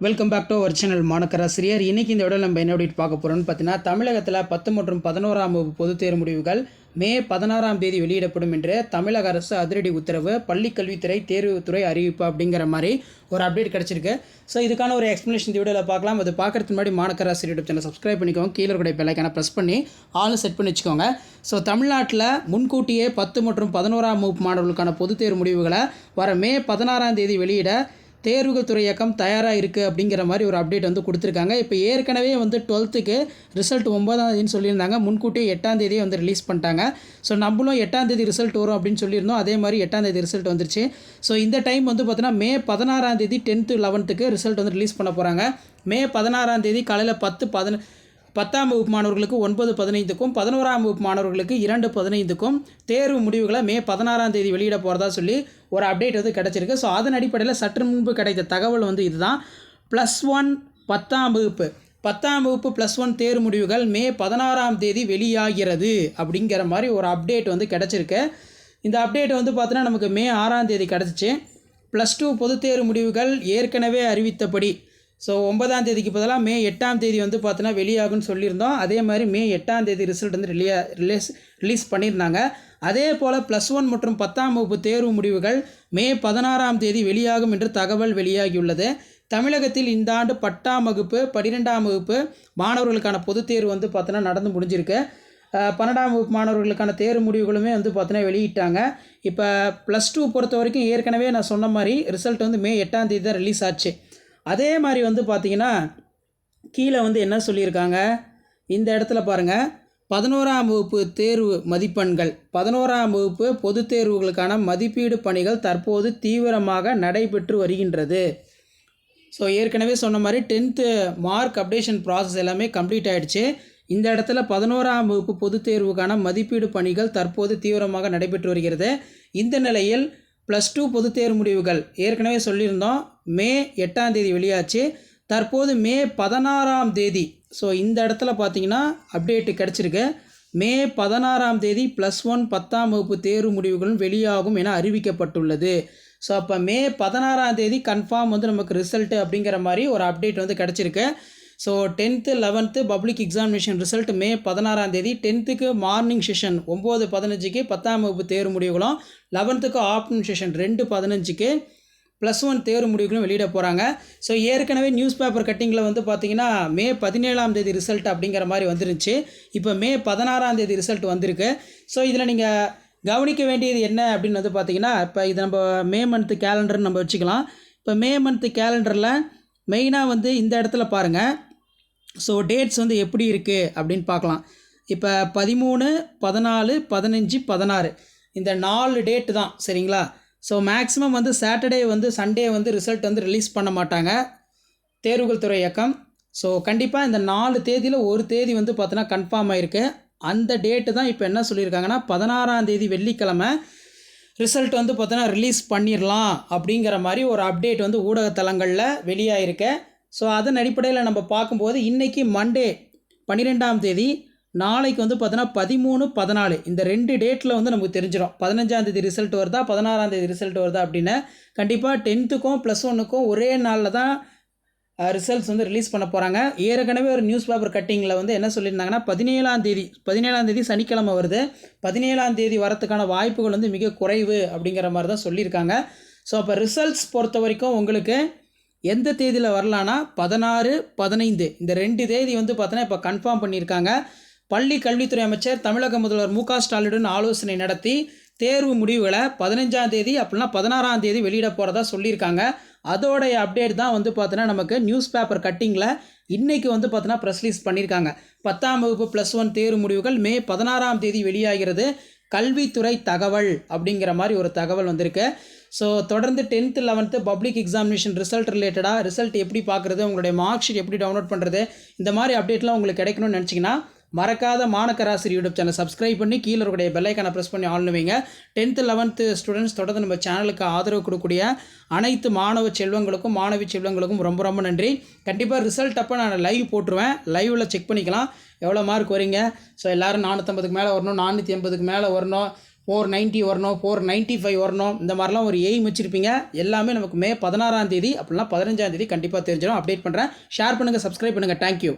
Welcome back to our channel மாணக்கராசிரியர். இன்றைக்கி இந்த விட நம்ம என்ன அப்டேட் பார்க்க போகிறோம்னு பார்த்தீங்கன்னா, தமிழகத்தில் 10 மற்றும் 11ஆம் வகுப்பு பொதுத் தேர்வு முடிவுகள் மே 16ஆம் தேதி வெளியிடப்படும் என்று தமிழக அரசு அதிரடி உத்தரவு, பள்ளிக்கல்வித்துறை தேர்வுத்துறை அறிவிப்பு அப்படிங்கிற மாதிரி ஒரு அப்டேட் கிடச்சிருக்கு. ஸோ இதுக்கான ஒரு எக்ஸ்ப்ளனேஷன் இந்த வீடியோவில் பார்க்கலாம். அது பார்க்குறதுக்கு முன்னாடி மாணக்கராசிரியர் யூடியூப் சேனல் சப்ஸ்கிரைப் பண்ணிக்கோங்க. கீழே கூட பெல்லைக்கான ப்ரெஸ் பண்ணி ஆல் செட் பண்ணி வச்சுக்கோங்க. ஸோ தமிழ்நாட்டில் முன்கூட்டியே 10 மற்றும் 11ஆம் வகுப்பு மாணவர்களுக்கான பொதுத் தேர்வு முடிவுகளை வர மே 16ஆம் தேதி வெளியிட தேர்வுகள் துறை இயக்கம் தயாராக இருக்குது அப்படிங்கிற மாதிரி ஒரு அப்டேட் வந்து கொடுத்துருக்காங்க. இப்போ ஏற்கனவே வந்து 12க்கு ரிசல்ட் 9ஆம் தேதின்னு சொல்லியிருந்தாங்க. முன்கூட்டியே 8ஆம் தேதியே வந்து ரிலீஸ் பண்ணிட்டாங்க. ஸோ நம்மளும் 8ஆம் தேதி ரிசல்ட் வரும் அப்படின்னு சொல்லியிருந்தோம். அதே மாதிரி 8ஆம் தேதி ரிசல்ட் வந்துருச்சு. ஸோ இந்த டைம் வந்து பார்த்தீங்கன்னா மே 16ஆம் தேதி 10th 11க்கு ரிசல்ட் வந்து ரிலீஸ் பண்ண போகிறாங்க. மே 16ஆம் தேதி காலையில் 10ஆம் வகுப்பு மாணவர்களுக்கு 9:15க்கும் 11ஆம் வகுப்பு மாணவர்களுக்கு 2:15க்கும் தேர்வு முடிவுகளை மே 16ஆம் தேதி வெளியிட போகிறதா சொல்லி ஒரு அப்டேட் வந்து கிடச்சிருக்கு. ஸோ அதன் அடிப்படையில் சற்று முன்பு கிடைத்த தகவல் வந்து இதுதான். +1 10ஆம் வகுப்பு +1 தேர்வு முடிவுகள் மே 16ஆம் தேதி வெளியாகிறது அப்படிங்கிற மாதிரி ஒரு அப்டேட் வந்து கிடச்சிருக்கு. இந்த அப்டேட் வந்து பார்த்தீங்கன்னா நமக்கு மே 6ஆம் தேதி கிடச்சிச்சு. +2 பொதுத் தேர்வு முடிவுகள் ஏற்கனவே அறிவித்தபடி ஸோ 9ஆம் தேதிக்கு பதிலாக மே 8ஆம் தேதி வந்து பார்த்தீங்கன்னா வெளியாகும்னு சொல்லியிருந்தோம். அதே மாதிரி மே 8ஆம் தேதி ரிசல்ட் வந்து ரிலீஸ் பண்ணியிருந்தாங்க. அதே போல் +1 மற்றும் 10ஆம் வகுப்பு தேர்வு முடிவுகள் மே 16ஆம் தேதி வெளியாகும் என்று தகவல் வெளியாகியுள்ளது. தமிழகத்தில் இந்த ஆண்டு 10ஆம் வகுப்பு 12ஆம் வகுப்பு மாணவர்களுக்கான பொதுத் தேர்வு வந்து பார்த்தீங்கன்னா நடந்து முடிஞ்சிருக்கு. 12ஆம் வகுப்பு மாணவர்களுக்கான தேர்வு முடிவுகளுமே வந்து பார்த்தீங்கன்னா வெளியிட்டாங்க. இப்போ +2 பொறுத்த வரைக்கும் ஏற்கனவே நான் சொன்ன மாதிரி ரிசல்ட் வந்து மே 8ஆம் தேதி தான் ரிலீஸ் ஆச்சு. அதே மாதிரி வந்து பார்த்திங்கன்னா கீழே வந்து என்ன சொல்லியிருக்காங்க, இந்த இடத்துல பாருங்கள், 11ஆம் வகுப்பு தேர்வு மதிப்பெண்கள் 11ஆம் வகுப்பு பொதுத் தேர்வுகளுக்கான மதிப்பீடு பணிகள் தற்போது தீவிரமாக நடைபெற்று வருகின்றது. ஸோ ஏற்கனவே சொன்ன மாதிரி 10th மார்க் அப்டேஷன் ப்ராசஸ் எல்லாமே கம்ப்ளீட் ஆகிடுச்சு. இந்த இடத்துல 11ஆம் வகுப்பு பொதுத் தேர்வுக்கான மதிப்பீடு பணிகள் தற்போது தீவிரமாக நடைபெற்று வருகிறது. இந்த நிலையில் +2 பொதுத் தேர்வு முடிவுகள் ஏற்கனவே சொல்லியிருந்தோம், மே 8ஆம் தேதி வெளியாச்சு. தற்போது மே 16ஆம் தேதி, ஸோ இந்த இடத்துல பார்த்தீங்கன்னா அப்டேட்டு கிடச்சிருக்கு. மே 16ஆம் தேதி +1 10ஆம் வகுப்பு தேர்வு முடிவுகளும் வெளியாகும் என அறிவிக்கப்பட்டுள்ளது. ஸோ அப்போ மே 16ஆம் தேதி கன்ஃபார்ம் வந்து நமக்கு ரிசல்ட்டு அப்படிங்கிற மாதிரி ஒரு அப்டேட் வந்து கிடச்சிருக்கு. So 10th 11th public examination result May 16ஆம் தேதி. 10க்கு மார்னிங் செஷன் 9:15க்கு 10ஆம் வகுப்பு தேர்வு முடிவுகளும், 11க்கு ஆஃப்டர்நூன் செஷன் 2:15க்கு +1 தேர்வு முடிவுகளும் வெளியிட போகிறாங்க. ஸோ ஏற்கனவே நியூஸ் பேப்பர் கட்டிங்கில் வந்து பார்த்திங்கன்னா மே 17ஆம் தேதி ரிசல்ட் அப்படிங்கிற மாதிரி வந்துருந்துச்சு. இப்போ மே 16ஆம் தேதி ரிசல்ட் வந்திருக்கு. ஸோ இதில் நீங்கள் கவனிக்க வேண்டியது என்ன அப்படின்னு வந்து பார்த்திங்கன்னா, இப்போ இது நம்ம மே மந்த்து கேலண்டர்னு நம்ம வச்சுக்கலாம். இப்போ மே மந்த்து கேலண்டரில் மெயினாக வந்து இந்த இடத்துல பாருங்கள். ஸோ டேட்ஸ் வந்து எப்படி இருக்குது அப்படின்னு பார்க்கலாம். இப்போ 13, 14, 15, 16 இந்த 4 டேட்டு தான் சரிங்களா. ஸோ மேக்ஸிமம் வந்து சாட்டர்டே வந்து சண்டே வந்து ரிசல்ட் வந்து ரிலீஸ் பண்ண மாட்டாங்க தேர்வுகள் துறை இயக்கம். ஸோ கண்டிப்பாக இந்த 4 தேதியில் ஒரு தேதி வந்து பார்த்தோன்னா கன்ஃபார்ம் ஆகிருக்கு. அந்த டேட்டு தான் இப்போ என்ன சொல்லியிருக்காங்கன்னா 16ஆம் தேதி வெள்ளிக்கிழமை ரிசல்ட் வந்து பார்த்தோன்னா ரிலீஸ் பண்ணிடலாம் அப்படிங்கிற மாதிரி ஒரு அப்டேட் வந்து ஊடகத்தலங்களில் வெளியாகிருக்கு. ஸோ அதன் அடிப்படையில் நம்ம பார்க்கும்போது இன்றைக்கி மண்டே 12ஆம் தேதி, நாளைக்கு வந்து பார்த்தோன்னா 13, 14 இந்த 2 டேட்டில் வந்து நமக்கு தெரிஞ்சிடும் 15ஆம் தேதி ரிசல்ட் வருதா 16ஆம் தேதி ரிசல்ட் வருதா அப்படின்னு. கண்டிப்பாக 10த்துக்கும் +1க்கும் ஒரே நாளில் தான் ரிசல்ட்ஸ் வந்து ரிலீஸ் பண்ண போகிறாங்க. ஏற்கனவே ஒரு நியூஸ் பேப்பர் கட்டிங்கில் வந்து என்ன சொல்லியிருந்தாங்கன்னா 17ஆம் தேதி சனிக்கிழமை வருது. 17ஆம் தேதி வரத்துக்கான வாய்ப்புகள் வந்து மிக குறைவு அப்படிங்கிற மாதிரி தான் சொல்லியிருக்காங்க. ஸோ அப்போ ரிசல்ட்ஸ் பொறுத்த வரைக்கும் உங்களுக்கு எந்த தேதியில் வரலான்னா 16, 15 இந்த 2 தேதி வந்து பார்த்தோன்னா இப்போ கன்ஃபார்ம் பண்ணியிருக்காங்க. பள்ளி கல்வித்துறை அமைச்சர் தமிழக முதல்வர் மு.க. ஸ்டாலினுடன் ஆலோசனை நடத்தி தேர்வு முடிவுகளை 15ஆம் தேதி அப்படின்னா 16ஆம் தேதி வெளியிட போகிறதா சொல்லியிருக்காங்க. அதோடைய அப்டேட் தான் வந்து பார்த்தோன்னா நமக்கு நியூஸ் பேப்பர் கட்டிங்கில் இன்றைக்கி வந்து பார்த்தோன்னா ப்ரெஸ் ரிலீஸ் பண்ணியிருக்காங்க. 10ஆம் வகுப்பு +1 தேர்வு முடிவுகள் மே 16ஆம் தேதி வெளியாகிறது, கல்வித்துறை தகவல் அப்படிங்கிற மாதிரி ஒரு தகவல் வந்திருக்கு. ஸோ தொடர்ந்து 10th 11th public examination result ரிலேட்டடாக ரிசல்ட் எப்படி பார்க்குறது, உங்களுடைய மார்க் ஷீட் எப்படி டவுன்லோட் பண்ணுறது, இந்த மாதிரி அப்டேட்லாம் உங்களுக்கு கிடைக்கணும்னு நினச்சிங்கன்னா மறக்காத மாணக்கராசிரியர் யூடியூப் சேனல் சப்ஸ்கிரைப் பண்ணி கீழே இருக்கக்கூடிய பெல்லைக்கான ப்ரெஸ் பண்ணி ஆல்னு வைங்க. 10th 11th ஸ்டூடெண்ட்ஸ் தொடர்ந்து நம்ம சேனலுக்கு ஆதரவு கொடுக்கக்கூடிய அனைத்து மாணவ செல்வங்களுக்கும் மாணவி செல்வங்களுக்கும் ரொம்ப ரொம்ப நன்றி. கண்டிப்பாக ரிசல்ட் அப்போ நான் லைவ் போட்டுருவேன், லைவில் செக் பண்ணிக்கலாம் எவ்வளோ மார்க் வரீங்க. ஸோ எல்லோரும் 450க்கு மேலே வரணும், 480க்கு மேலே வரணும், 490 வரணும், 495 வரணும், இந்த மாதிரிலாம் ஒரு எய்ம் வச்சுருப்பீங்க. எல்லாமே நமக்கு மே 16ஆம் தேதி அப்படிலாம் 15ஆம் தேதி கண்டிப்பாக தெரிஞ்சிடும். அப்டேட் பண்ணுறேன். ஷேர் பண்ணுங்கள், சப்ஸ்கிரைப் பண்ணுங்கள். தேங்க்யூ.